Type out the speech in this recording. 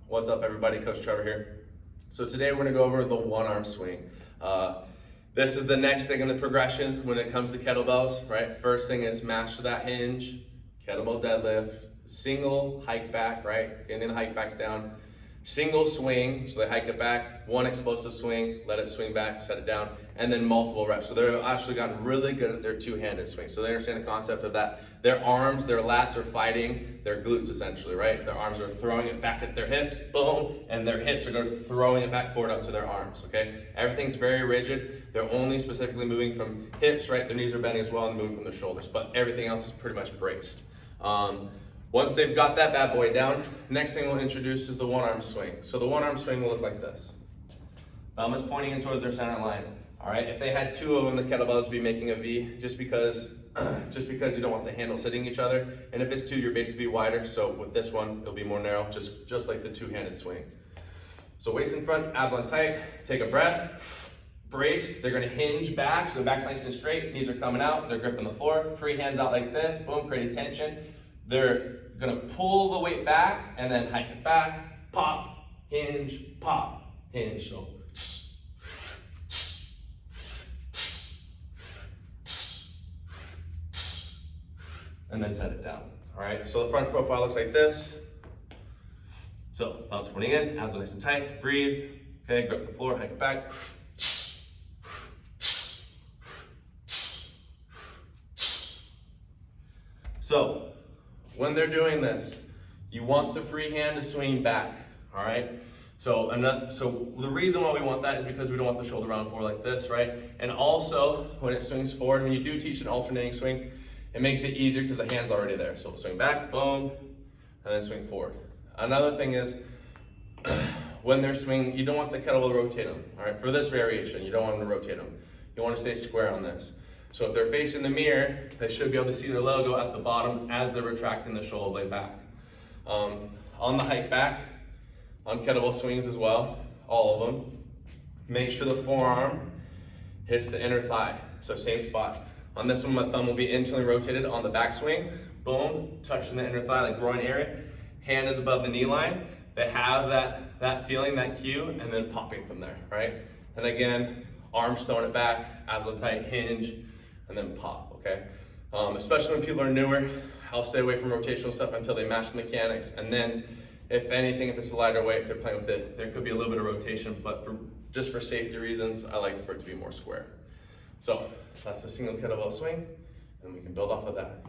What's up, everybody? Coach Trevor here. So today we're going to go over the one arm swing. This is the next thing in the progression when it comes to kettlebells, right? First thing is master that hinge, kettlebell deadlift, single hike back, right? Getting the hike backs down. Single swing, so they hike it back, one explosive swing, let it swing back, set it down, and then multiple reps. So they've actually gotten really good at their two-handed swing. So they understand the concept of that. Their arms, their lats are fighting their glutes essentially, right? Their arms are throwing it back at their hips, boom, and their hips are going to throwing it back forward up to their arms, okay? Everything's very rigid. They're only specifically moving from hips, right? Their knees are bending as well and moving from their shoulders, but everything else is pretty much braced. Once they've got that bad boy down, next thing we'll introduce is the one arm swing. So the one arm swing will look like this. Thumb is pointing in towards their center line. All right, if they had two of them, the kettlebells would be making a V just because you don't want the handles hitting each other. And if it's two, your base would be wider. So with this one, it'll be more narrow, just like the two-handed swing. So weights in front, abs on tight, take a breath, brace. They're gonna hinge back, so the back's nice and straight, knees are coming out, they're gripping the floor, free hands out like this, boom, creating tension. They're gonna pull the weight back and then hike it back, pop, hinge, so. And then set it down, all right? So the front profile looks like this. So thumbs pointing in, abs are nice and tight, breathe, okay, grip the floor, hike it back. So, when they're doing this, you want the free hand to swing back, all right? So the reason why we want that is because we don't want the shoulder round forward like this, right? And also, when it swings forward, when you do teach an alternating swing, it makes it easier because the hand's already there. So swing back, boom, and then swing forward. Another thing is, when they're swinging, you don't want the kettlebell to rotate them, all right? For this variation, you don't want them to rotate them. You want to stay square on this. So if they're facing the mirror, they should be able to see their logo at the bottom as they're retracting the shoulder blade back. On the hike back, on kettlebell swings as well, all of them, make sure the forearm hits the inner thigh. So same spot. On this one, my thumb will be internally rotated on the back swing, boom, touching the inner thigh, like groin area. Hand is above the knee line. They have that feeling, that cue, and then popping from there, right? And again, arms throwing it back, abs on tight, hinge, and then pop, okay? Especially when people are newer, I'll stay away from rotational stuff until they master the mechanics. And then, if anything, if it's a lighter weight, if they're playing with it, there could be a little bit of rotation, but just for safety reasons, I like for it to be more square. So, that's a single kettlebell swing, and we can build off of that.